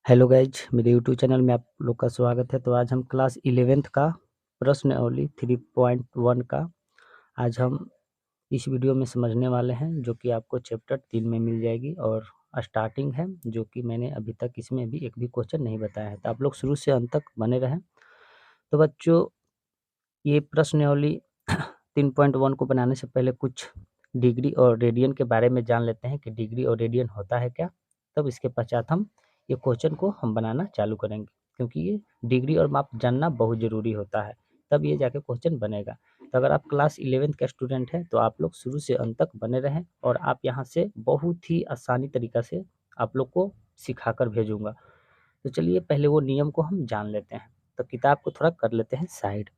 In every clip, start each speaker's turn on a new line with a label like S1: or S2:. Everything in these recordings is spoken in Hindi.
S1: हेलो गाइज, मेरे यूट्यूब चैनल में आप लोग का स्वागत है। तो आज हम क्लास 11th का प्रश्नावली 3.1 का आज हम इस वीडियो में समझने वाले हैं, जो कि आपको चैप्टर 3 में मिल जाएगी और स्टार्टिंग है, जो कि मैंने अभी तक इसमें भी एक भी क्वेश्चन नहीं बताया है। तो आप लोग शुरू से अंत तक बने रहें। तो बच्चों, ये प्रश्नावली 3.1 को बनाने से पहले कुछ डिग्री और रेडियन के बारे में जान लेते हैं कि डिग्री और रेडियन होता है क्या। तब इसके पश्चात हम ये क्वेश्चन को हम बनाना चालू करेंगे, क्योंकि ये डिग्री और माप जानना बहुत ज़रूरी होता है, तब ये जाके क्वेश्चन बनेगा। तो अगर आप क्लास 11th का स्टूडेंट हैं तो आप लोग शुरू से अंत तक बने रहें, और आप यहाँ से बहुत ही आसानी तरीक़ा से आप लोग को सिखा कर भेजूँगा। तो चलिए पहले वो नियम को हम जान लेते हैं। तो किताब को थोड़ा कर लेते हैं साइड।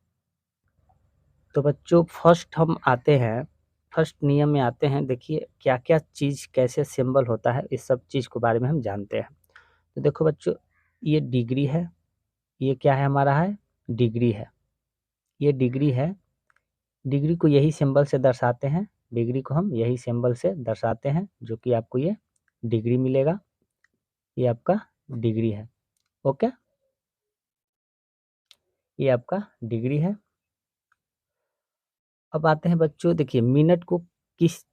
S1: तो बच्चों, फर्स्ट हम आते हैं, फर्स्ट नियम में आते हैं। देखिए क्या क्या चीज़ कैसे सिंबल होता है, इस सब चीज़ के बारे में हम जानते हैं। तो देखो बच्चों, ये डिग्री है, ये क्या है हमारा है, डिग्री है, ये डिग्री है। डिग्री को यही सिंबल से दर्शाते हैं, डिग्री को हम यही सिंबल से दर्शाते हैं, जो कि आपको ये डिग्री मिलेगा। ये आपका डिग्री है, ओके, ये आपका डिग्री है। अब आते हैं बच्चों, देखिए मिनट को किस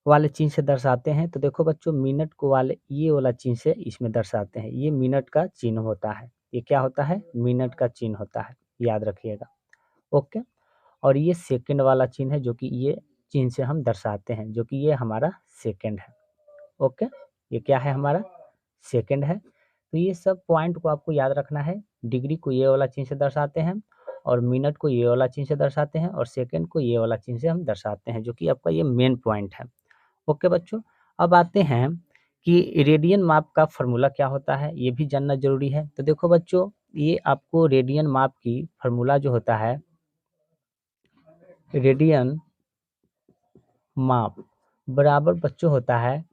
S1: वाले चिन्ह से दर्शाते हैं। तो देखो बच्चों, मिनट को वाले ये वाला चिन्ह से इसमें दर्शाते हैं। ये मिनट का चिन्ह होता है, ये क्या होता है, मिनट का चिन्ह होता है, याद रखिएगा, ओके। और ये सेकंड वाला चिन्ह है, जो कि ये चिन्ह से हम दर्शाते हैं, जो कि ये हमारा सेकंड है, ओके। ये क्या है, हमारा सेकंड है। तो ये सब पॉइंट को आपको याद रखना है। डिग्री को ये वाला चिन्ह से दर्शाते हैं, और मिनट को ये वाला चिन्ह से दर्शाते हैं, और सेकंड को ये वाला चिन्ह से हम दर्शाते हैं, जो कि आपका ये मेन पॉइंट है, ओके बच्चों। अब आते हैं कि रेडियन माप का फॉर्मूला क्या होता है, ये भी जानना जरूरी है। तो देखो बच्चों, ये आपको रेडियन माप की फॉर्मूला जो होता है, रेडियन माप बराबर बच्चों होता है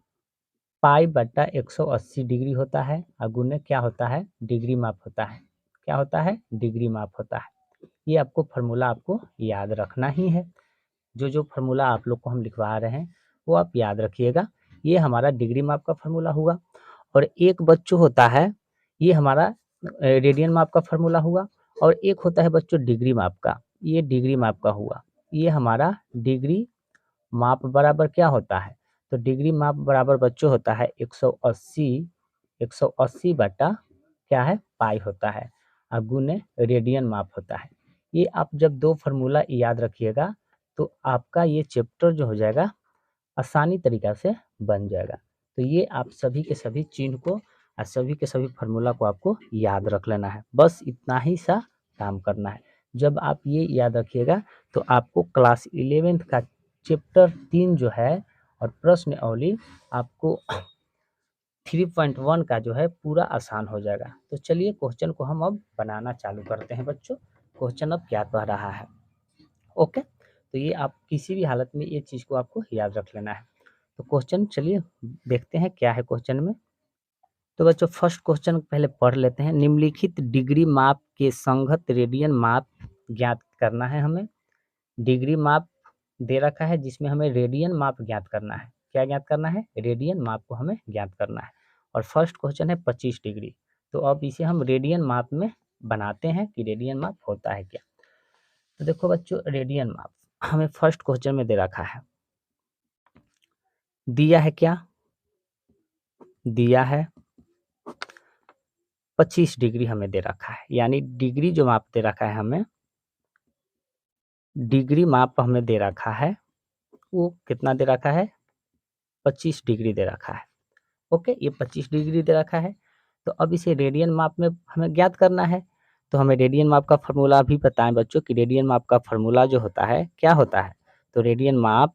S1: पाई बटा 180 डिग्री होता है, और गुने क्या होता है, डिग्री माप होता है। क्या होता है, डिग्री माप होता है। ये आपको फॉर्मूला आपको याद रखना ही है। जो जो फॉर्मूला आप लोग को हम लिखवा रहे हैं वो आप याद रखिएगा। ये हमारा डिग्री माप का फॉर्मूला हुआ। और एक बच्चों होता है, ये हमारा रेडियन माप का फॉर्मूला हुआ। और एक होता है बच्चों डिग्री माप का, ये डिग्री माप का हुआ। ये हमारा डिग्री माप बराबर क्या होता है, तो डिग्री माप बराबर बच्चों होता है 180 बटा क्या है, पाई होता है, और गुने रेडियन माप होता है। ये आप जब दो फार्मूला याद रखिएगा तो आपका ये चैप्टर जो हो जाएगा आसानी तरीक़ा से बन जाएगा। तो ये आप सभी के सभी चिन्ह को और सभी के सभी फार्मूला को आपको याद रख लेना है, बस इतना ही सा काम करना है। जब आप ये याद रखिएगा तो आपको क्लास 11th का चैप्टर 3 जो है और प्रश्नावली आपको 3.1 का जो है पूरा आसान हो जाएगा। तो चलिए क्वेश्चन को हम अब बनाना चालू करते हैं बच्चों। क्वेश्चन अब क्या कह रहा है, ओके। तो ये आप किसी भी हालत में ये चीज़ को आपको याद रख लेना है। तो क्वेश्चन चलिए देखते हैं क्या है क्वेश्चन में। तो बच्चों, फर्स्ट क्वेश्चन पहले पढ़ लेते हैं। निम्नलिखित डिग्री माप के संगत रेडियन माप ज्ञात करना है हमें। डिग्री माप दे रखा है जिसमें हमें रेडियन माप ज्ञात करना है। क्या ज्ञात करना है, रेडियन माप को हमें ज्ञात करना है। और फर्स्ट क्वेश्चन है 25 डिग्री। तो अब इसे हम रेडियन माप में बनाते हैं कि रेडियन माप होता है क्या। तो देखो बच्चों, रेडियन माप हमें फर्स्ट क्वेश्चन में दे रखा है, दिया है क्या, दिया है 25 डिग्री हमें दे रखा है। यानी डिग्री जो माप दे रखा है हमें, डिग्री माप हमें दे रखा है, वो कितना दे रखा है, 25 डिग्री दे रखा है, ओके। ये 25 डिग्री दे रखा है। तो अब इसे रेडियन माप में हमें ज्ञात करना है। तो हमें रेडियन माप का फॉर्मूला भी बताएं बच्चों कि रेडियन माप का फॉर्मूला जो होता है क्या होता है। तो रेडियन माप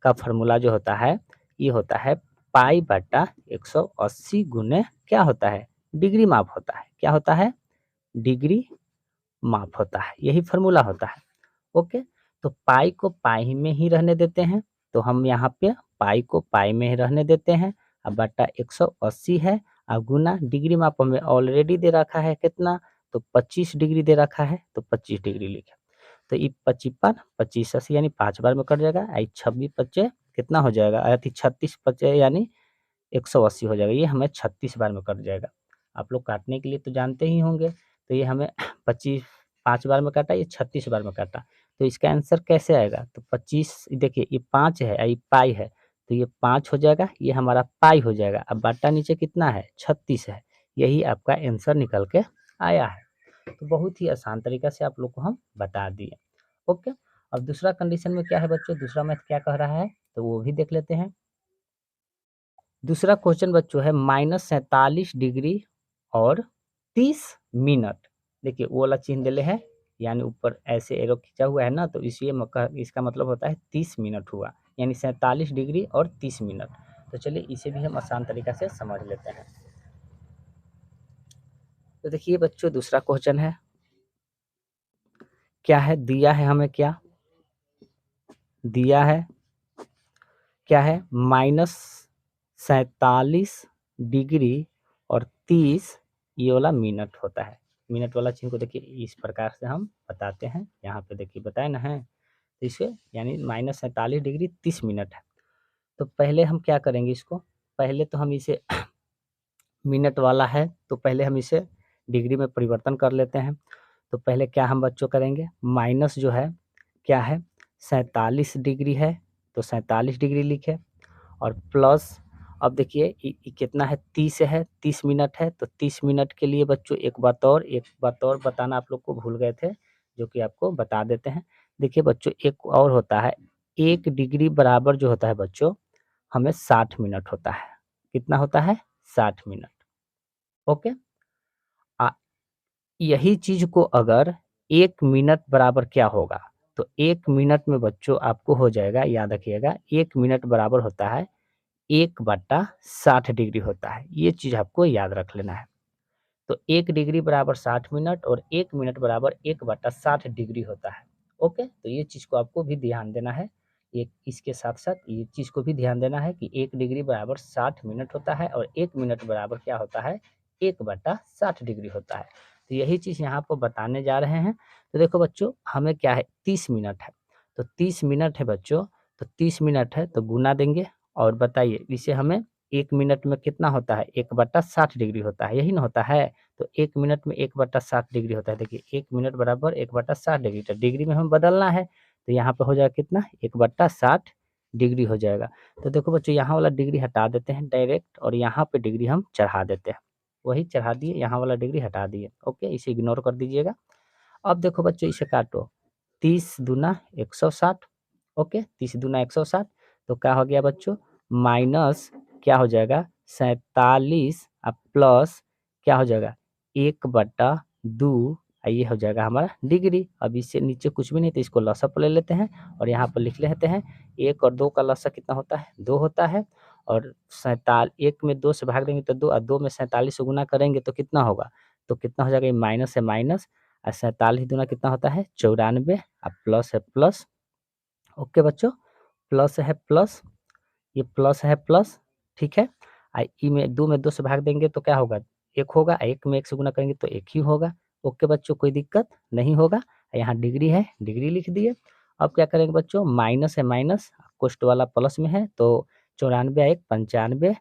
S1: का फॉर्मूला जो होता है, ये होता है पाई बटा 180 गुने क्या होता है, डिग्री माप होता है। क्या होता है, डिग्री माप होता है, यही फॉर्मूला होता है, ओके। तो पाई को पाई में ही रहने देते हैं, तो हम यहाँ पे पाई को पाई में ही रहने देते हैं। अब बटा 180 है, और गुना डिग्री माप हमें ऑलरेडी दे रखा है कितना, तो 25 डिग्री दे रखा है, तो 25 डिग्री लिखे। तो ये 25 25 80 यानी 5 बार में कट जाएगा। 26 पच्चे कितना हो जाएगा, 36 पच्चे यानी 180 हो जाएगा। ये हमें 36 बार में कट जाएगा। आप लोग काटने के लिए तो जानते ही होंगे। तो ये हमें 25 5 बार में काटा, ये 36 बार में काटा, तो इसका आंसर कैसे आएगा? तो 25 देखिए ये 5 है, ये पाई है, तो ये 5 हो जाएगा, ये हमारा पाई हो जाएगा। अब बाटा नीचे कितना है? 36 है। यही आपका आंसर निकल के आया है। तो बहुत ही आसान तरीका से आप लोग को हम बता दिए। ओके, अब दूसरा कंडीशन में क्या है बच्चों, दूसरा मैथ क्या कह रहा है, तो वो भी देख लेते हैं। दूसरा क्वेश्चन बच्चों है -47 डिग्री और 30 मिनट। देखिए वो वाला चिन्ह दिले है, यानी ऊपर ऐसे एरो खींचा हुआ है ना, तो इसलिए इसका मतलब होता है 30 मिनट हुआ, यानी 47 डिग्री और 30 मिनट। तो चलिए इसे भी हम आसान तरीका से समझ लेते हैं। तो देखिए बच्चों दूसरा क्वेश्चन है, क्या है दिया है हमें, क्या दिया है, क्या है -47 डिग्री और 30 ये वाला मिनट होता है। मिनट वाला चिन्ह को देखिए इस प्रकार से हम बताते हैं, यहाँ पे देखिए बताए ना है, तो इसे यानी -47 डिग्री 30 मिनट है। तो पहले हम क्या करेंगे इसको, पहले तो हम इसे मिनट वाला है तो पहले हम इसे डिग्री में परिवर्तन कर लेते हैं। तो पहले क्या हम बच्चों करेंगे, माइनस जो है क्या है 47 डिग्री है, तो 47 डिग्री लिखे, और प्लस अब देखिए कितना है 30 है, 30 मिनट है, तो 30 मिनट के लिए बच्चों एक बात और बताना आप लोग को भूल गए थे, जो कि आपको बता देते हैं। देखिए बच्चों एक और होता है, 1 डिग्री बराबर जो होता है बच्चों हमें 60 मिनट होता है। कितना होता है? 60 मिनट। ओके, आ, यही चीज को अगर 1 मिनट बराबर क्या होगा, तो 1 मिनट में बच्चों आपको हो जाएगा, याद रखिएगा 1 मिनट बराबर होता है 1/60 डिग्री होता है। ये चीज़ आपको याद रख लेना है। तो 1 डिग्री बराबर 60 मिनट और 1 मिनट बराबर 1/60 डिग्री होता है। ओके, तो ये चीज़ को आपको भी ध्यान देना है। एक इसके साथ-साथ ये चीज़ को भी ध्यान देना है कि 1 डिग्री बराबर 60 मिनट होता है और 1 मिनट बराबर क्या होता है? 1/60 डिग्री होता है। तो यही चीज़ यहाँ पर बताने जा रहे हैं। तो देखो बच्चों हमें क्या है 30 मिनट है। तो 30 मिनट है बच्चों, तो 30 मिनट है तो गुना देंगे और बताइए इसे हमें 1 मिनट में कितना होता है? 1/60 डिग्री होता है, यही ना होता है? तो 1 मिनट में 1/60 डिग्री होता है। देखिए 1 मिनट बराबर 1/60 डिग्री, तो डिग्री में हमें बदलना है, तो यहाँ पे हो जाएगा कितना? 1/60 डिग्री हो जाएगा। तो देखो बच्चों यहाँ वाला डिग्री हटा देते हैं डायरेक्ट और यहाँ पे डिग्री हम चढ़ा देते हैं। वही चढ़ा दिए, यहाँ वाला डिग्री हटा दिए। ओके, इसे इग्नोर कर दीजिएगा। अब देखो बच्चों इसे काटो, 30 दूना 160, ओके 30 दूना 160, तो क्या हो गया बच्चों माइनस क्या हो जाएगा 47 प्लस क्या हो जाएगा 1/2 ये हो जाएगा हमारा डिग्री। अब इससे नीचे कुछ भी नहीं तो इसको लसाप ले लेते हैं और यहाँ पर लिख लेते हैं 1 और 2 का लसा कितना होता है? 2 होता है, और 1 में 2 से भाग देंगे तो 2 और 2 में 47 से गुना करेंगे तो कितना होगा? तो कितना हो जाएगा, ये माइनस है माइनस, और 47 दूना कितना होता है? 94, और प्लस है प्लस। ओके बच्चों, प्लस है प्लस, ये प्लस है प्लस, ठीक है। ई में 2 में 2 से भाग देंगे तो क्या होगा? 1 होगा, 1 में 1 से गुना करेंगे तो 1 ही होगा। ओके बच्चों, कोई दिक्कत नहीं होगा। यहाँ डिग्री है, डिग्री लिख दिए। अब क्या करेंगे बच्चों, माइनस है माइनस, कोष्ट वाला प्लस में है तो 94 1 95,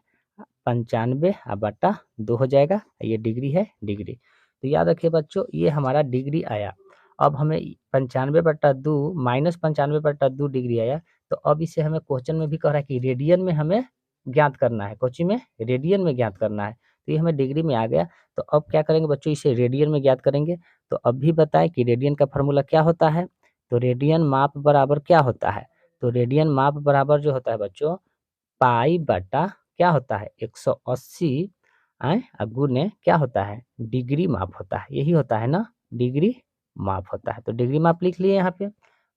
S1: 95 बटा 2 हो जाएगा, ये डिग्री है डिग्री। तो याद रखिए बच्चों ये हमारा डिग्री आया। अब हमें 95/2 -95/2 डिग्री आया, तो अब इसे हमें क्वेश्चन में भी कह रहा है कि रेडियन में हमें ज्ञात करना है, कोची में रेडियन में ज्ञात करना है। तो ये हमें डिग्री में आ गया, तो अब क्या करेंगे बच्चों, इसे रेडियन में ज्ञात करेंगे। तो अब भी बताएं कि रेडियन का फार्मूला क्या होता है? तो रेडियन माप बराबर क्या होता है? तो रेडियन माप बराबर जो होता है बच्चों पाई बटा क्या होता है 180 गुने क्या होता है? डिग्री माप होता है, यही होता है ना, डिग्री माप होता है। तो डिग्री माप लिख लिए यहाँ पे।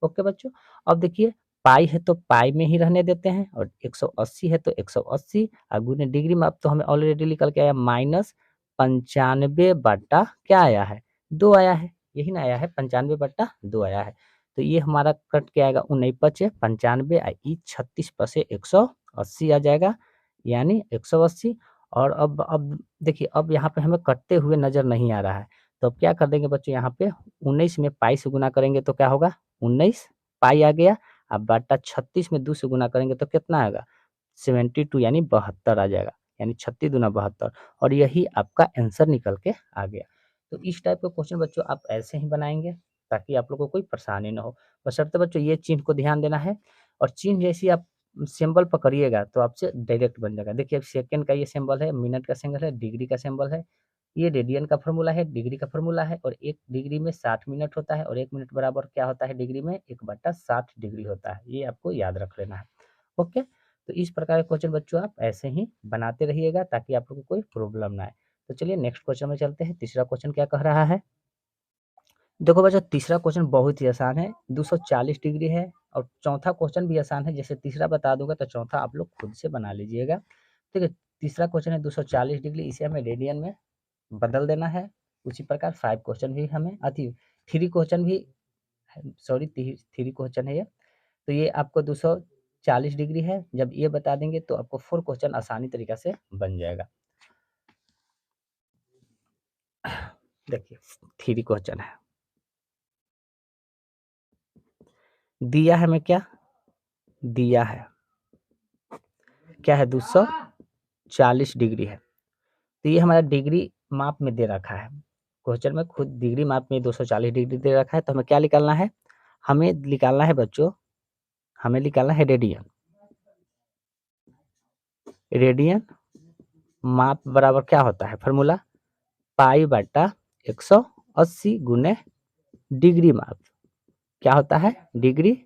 S1: ओके बच्चों, अब देखिए पाई है तो पाई में ही रहने देते हैं और 180 है तो 180 गुने डिग्री माप तो हमें ऑलरेडी निकल के आया -95 बटा क्या आया है? 2 आया है, यही ना आया है 95/2 आया है। तो ये हमारा कट के आएगा 19 पचे 95 ई 36 पसे 180 आ जाएगा, यानी 180। और अब देखिए अब यहाँ पे हमें कटते हुए नज़र नहीं आ रहा है, तो अब क्या कर देंगे बच्चों यहाँ पे 19 में पाई से गुना करेंगे तो क्या होगा? 19 पाई आ गया, अब बटा 36 में 2 से गुना करेंगे तो कितना आएगा? 72 यानी 72 आ जाएगा। यानी 36 दूना 72 और यही आपका आंसर निकल के आ गया। तो इस टाइप का क्वेश्चन बच्चों आप ऐसे ही बनाएँगे ताकि आप लोग को कोई परेशानी ना हो। बशर्ते बच्चों ये चिन्ह को ध्यान देना है और चिन्ह जैसे ही आप सिंबल पकड़िएगा तो आपसे डायरेक्ट बन जाएगा। देखिए अब सेकंड का ये सिंबल है, मिनट का सिंबल है, डिग्री का सिंबल है, ये रेडियन का फ़ॉर्मूला है, डिग्री का फ़ॉर्मूला है और 1 डिग्री में 60 मिनट होता है और 1 मिनट बराबर क्या होता है डिग्री में 1/60 डिग्री होता है। ये आपको याद रख लेना है। ओके? तो इस प्रकार के क्वेश्चन बच्चों आप ऐसे ही बनाते रहिएगा ताकि आप लोग को कोई प्रॉब्लम ना आए। तो चलिए नेक्स्ट क्वेश्चन में चलते हैं। तीसरा क्वेश्चन क्या कह रहा है? देखो बच्चों तीसरा क्वेश्चन बहुत ही आसान है, 240 डिग्री है और चौथा क्वेश्चन भी आसान है। जैसे तीसरा बता दूंगा तो चौथा आप लोग खुद से बना लीजिएगा। ठीक है, तीसरा क्वेश्चन है 240 डिग्री, इसे हमें रेडियन में बदल देना है। उसी प्रकार 5 क्वेश्चन भी हमें अति 3 क्वेश्चन भी सॉरी 3 क्वेश्चन है ये। तो ये आपको 240 डिग्री है, जब ये बता देंगे तो आपको 4 क्वेश्चन आसानी तरीका से बन जाएगा। देखिए 3 क्वेश्चन है, दिया है हमें क्या, दिया है क्या है 240 डिग्री है। तो ये हमारा डिग्री माप में दे रखा है, क्वेश्चन में खुद डिग्री माप में 240 डिग्री दे रखा है। तो हमें क्या निकालना है, हमें निकालना है बच्चों, हमें निकालना है रेडियन। रेडियन माप बराबर क्या होता है फॉर्मूला, पाई बटा 180 गुने डिग्री माप क्या होता है, डिग्री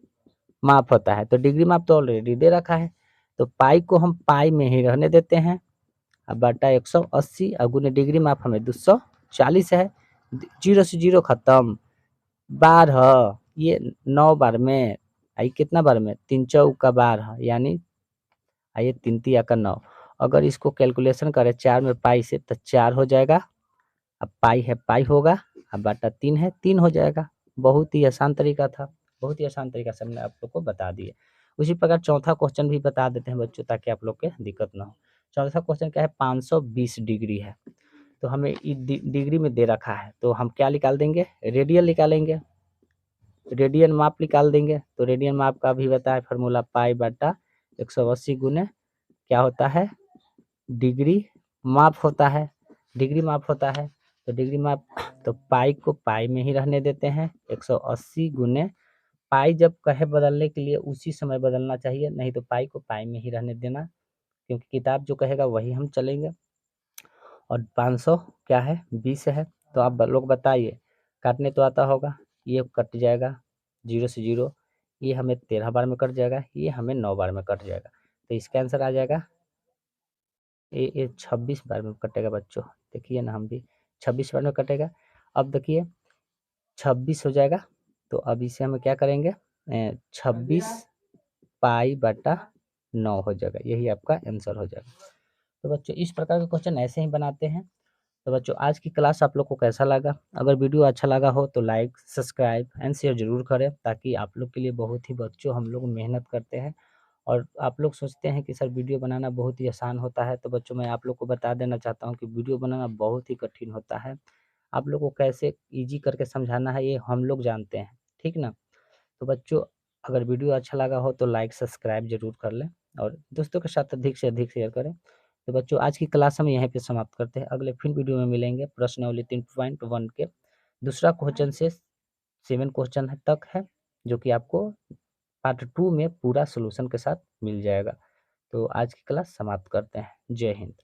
S1: माप होता है। तो डिग्री माप तो ऑलरेडी दे रखा है, तो पाई को हम पाई में ही रहने देते हैं। अब बटा 180 और गुने डिग्री माप हमें 240 है, 0 से 0 खत्म, 12 ये 9 बार में आई, कितना बार में 3 चौका 12 यानी आइए 3 तिया का 9। अगर इसको कैलकुलेशन करें 4 में पाई से तो 4 हो जाएगा। अब पाई है पाई होगा, अब बटा 3 है 3 हो जाएगा। बहुत ही आसान तरीका था, बहुत ही आसान तरीका से हमने आप लोग को बता दिया। उसी प्रकार चौथा क्वेश्चन भी बता देते हैं बच्चों ताकि आप लोग के दिक्कत ना हो। चौथा क्वेश्चन क्या है, 520 डिग्री है। तो हमें डिग्री में दे रखा है तो हम क्या निकाल देंगे, रेडियन निकालेंगे, रेडियन माप निकाल देंगे। तो रेडियन माप का भी बताए फार्मूला पाई बटा 180 गुने क्या होता है, डिग्री माप होता है, डिग्री माप होता है। तो डिग्री माप तो पाई को पाई में ही रहने देते हैं, 180 गुने पाई जब कहे बदलने के लिए उसी समय बदलना चाहिए, नहीं तो पाई को पाई में ही रहने देना, क्योंकि किताब जो कहेगा वही हम चलेंगे। और 500 क्या है 20 है। तो आप लोग बताइए, काटने तो आता होगा, ये कट जाएगा 0 से 0, ये हमें 13 बार में कट जाएगा, ये हमें 9 बार में कट जाएगा। तो इसका आंसर आ जाएगा ये 26 बार में कटेगा बच्चों, देखिए ना हम भी 26 बार में कटेगा। अब देखिए 26 हो जाएगा, तो अब इसे हम क्या करेंगे, 26 पाई बटा 9 हो जाएगा, यही आपका आंसर हो जाएगा। तो बच्चों इस प्रकार के क्वेश्चन ऐसे ही बनाते हैं। तो बच्चों आज की क्लास आप लोग को कैसा लगा, अगर वीडियो अच्छा लगा हो तो लाइक सब्सक्राइब एंड शेयर जरूर करें, ताकि आप लोग के लिए बहुत ही बच्चों हम लोग मेहनत करते हैं और आप लोग सोचते हैं कि सर वीडियो बनाना बहुत ही आसान होता है। तो बच्चों मैं आप लोग को बता देना चाहता हूँ कि वीडियो बनाना बहुत ही कठिन होता है। आप लोग को कैसे ईजी करके समझाना है ये हम लोग जानते हैं, ठीक ना। तो बच्चों अगर वीडियो अच्छा लगा हो तो लाइक सब्सक्राइब जरूर कर लें और दोस्तों के साथ अधिक से अधिक शेयर करें। तो बच्चों आज की क्लास हम यहीं पे समाप्त करते हैं, अगले फिर वीडियो में मिलेंगे। प्रश्नावली 3.1 के दूसरा क्वेश्चन से 7 क्वेश्चन तक है, जो कि आपको पार्ट 2 में पूरा सॉल्यूशन के साथ मिल जाएगा। तो आज की क्लास समाप्त करते हैं। जय हिंद।